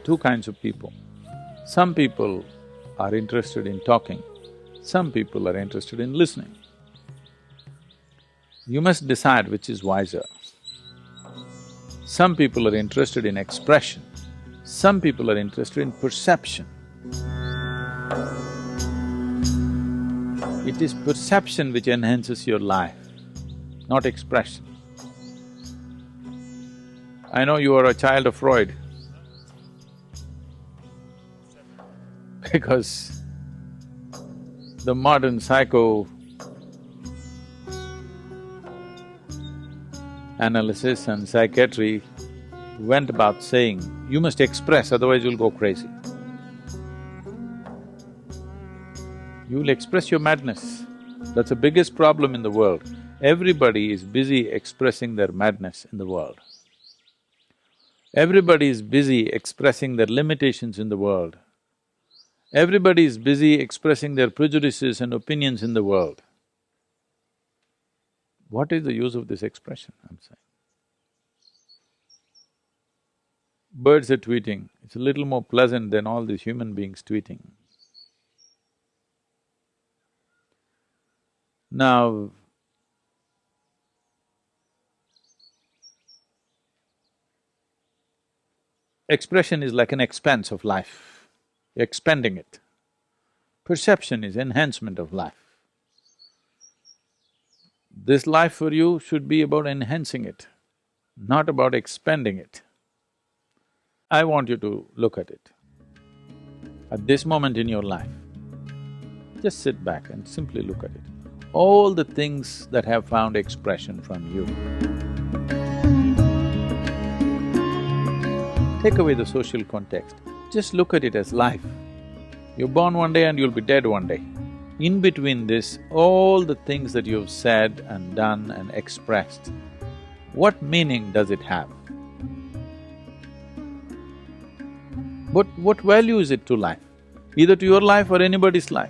two kinds of people. Some people are interested in talking, some people are interested in listening. You must decide which is wiser. Some people are interested in expression, some people are interested in perception. It is perception which enhances your life, not expression. I know you are a child of Freud because the modern psychoanalysis and psychiatry went about saying, you must express, otherwise you'll go crazy. You'll express your madness. That's the biggest problem in the world. Everybody is busy expressing their madness in the world. Everybody is busy expressing their limitations in the world. Everybody is busy expressing their prejudices and opinions in the world. What is the use of this expression, I'm saying? Birds are tweeting, it's a little more pleasant than all these human beings tweeting. Now, expression is like an expanse of life, you're expanding it. Perception is enhancement of life. This life for you should be about enhancing it, not about expanding it. I want you to look at it. At this moment in your life, just sit back and simply look at it. All the things that have found expression from you. Take away the social context, just look at it as life. You're born one day and you'll be dead one day. In between this, all the things that you've said and done and expressed, what meaning does it have? What value is it to life? Either to your life or anybody's life.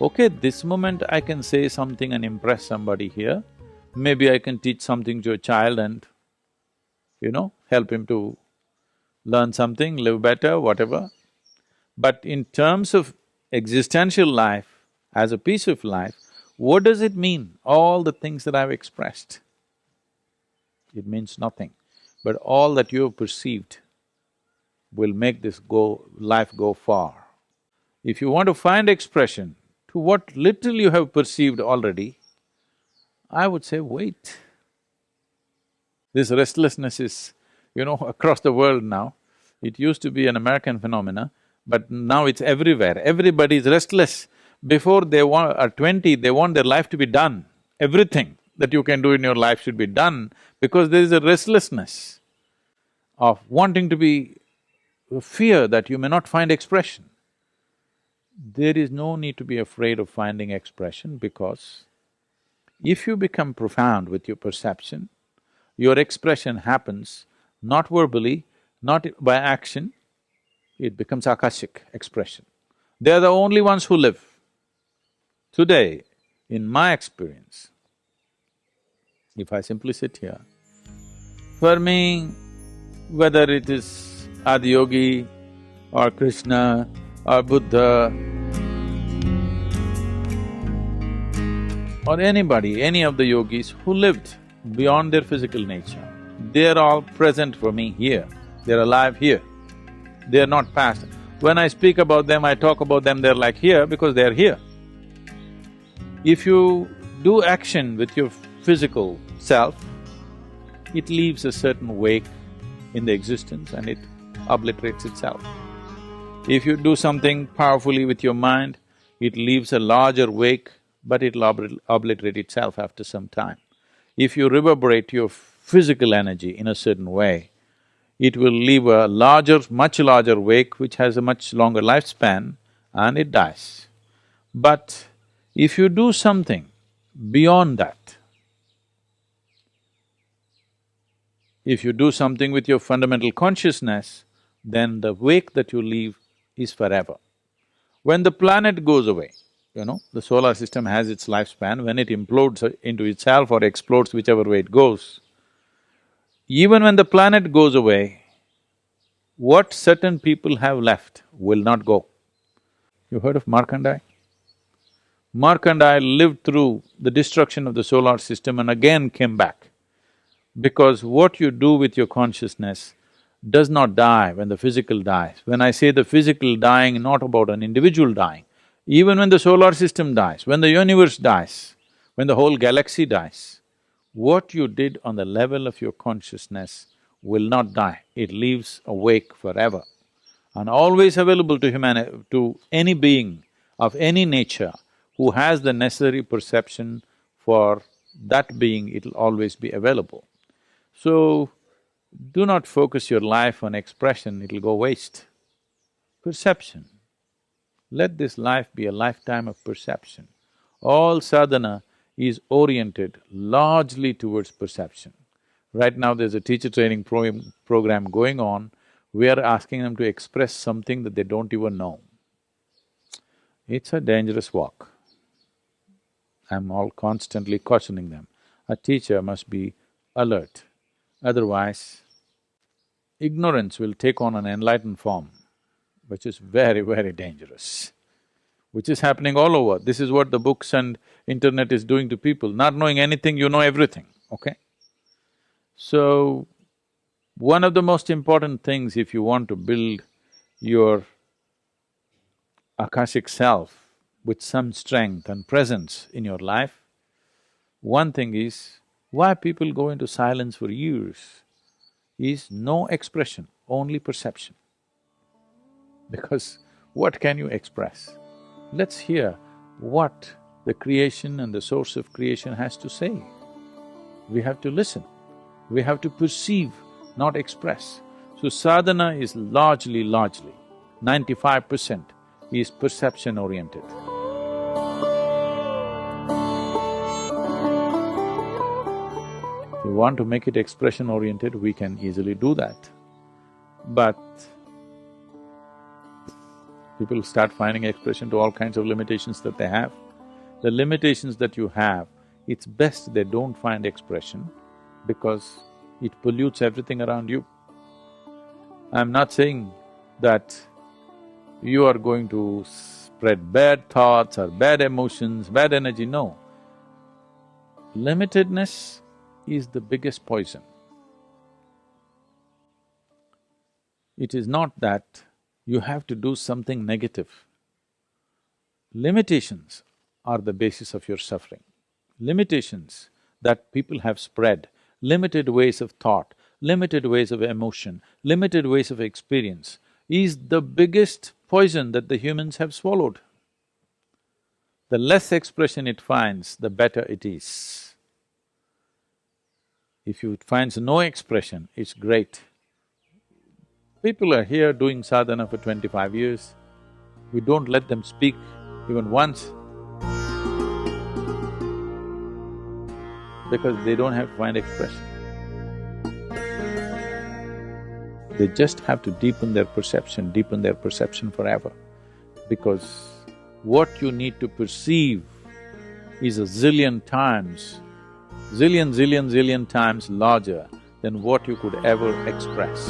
Okay, this moment I can say something and impress somebody here, maybe I can teach something to a child and, help him to learn something, live better, whatever. But in terms of existential life, as a piece of life, what does it mean, all the things that I've expressed? It means nothing, but all that you have perceived will make this life go far. If you want to find expression to what little you have perceived already, I would say wait. This restlessness is, across the world now. It used to be an American phenomena, but now it's everywhere. Everybody is restless. Before they are 20, they want their life to be done. Everything that you can do in your life should be done because there is a restlessness of wanting to be… fear that you may not find expression. There is no need to be afraid of finding expression because if you become profound with your perception, your expression happens not verbally, not by action, it becomes akashic expression. They are the only ones who live. Today, in my experience, if I simply sit here, for me, whether it is Adiyogi or Krishna or Buddha or anybody, any of the yogis who lived beyond their physical nature, they're all present for me here, they're alive here, they're not past. When I speak about them, I talk about them, they're like here because they're here. If you do action with your physical self, it leaves a certain wake in the existence and it obliterates itself. If you do something powerfully with your mind, it leaves a larger wake, but it'll obliterate itself after some time. If you reverberate your physical energy in a certain way, it will leave a much larger wake which has a much longer lifespan and it dies. But if you do something beyond that, if you do something with your fundamental consciousness, then the wake that you leave is forever. When the planet goes away, the solar system has its lifespan, when it implodes into itself or explodes, whichever way it goes, even when the planet goes away, What certain people have left will not go. You heard of Markandai? Markandai lived through the destruction of the solar system and again came back. Because what you do with your consciousness does not die when the physical dies. When I say the physical dying, not about an individual dying, even when the solar system dies, when the universe dies, when the whole galaxy dies, what you did on the level of your consciousness will not die, it lives awake forever and always available to any being of any nature who has the necessary perception for that being, it'll always be available. So, do not focus your life on expression, it'll go waste. Perception. Let this life be a lifetime of perception. All sadhana is oriented largely towards perception. Right now there's a teacher training program going on, we are asking them to express something that they don't even know. It's a dangerous walk. I'm all constantly cautioning them. A teacher must be alert, otherwise ignorance will take on an enlightened form, which is very, very dangerous, which is happening all over. This is what the books and internet is doing to people. Not knowing anything, you know everything, okay? So, one of the most important things if you want to build your Akashic self with some strength and presence in your life, one thing is, why people go into silence for years is no expression, only perception. Because what can you express? Let's hear what the creation and the source of creation has to say. We have to listen, we have to perceive, not express. So sadhana is largely, 95% is perception-oriented. If you want to make it expression-oriented, we can easily do that. But people start finding expression to all kinds of limitations that they have. The limitations that you have, it's best they don't find expression because it pollutes everything around you. I'm not saying that you are going to spread bad thoughts or bad emotions, bad energy, no. Limitedness is the biggest poison. It is not that you have to do something negative. Limitations are the basis of your suffering. Limitations that people have spread, limited ways of thought, limited ways of emotion, limited ways of experience, is the biggest poison that the humans have swallowed. The less expression it finds, the better it is. If it finds no expression, it's great. People are here doing sadhana for 25 years, we don't let them speak even once because they don't have to find expression. They just have to deepen their perception forever. Because what you need to perceive is a zillion times, zillion times larger than what you could ever express.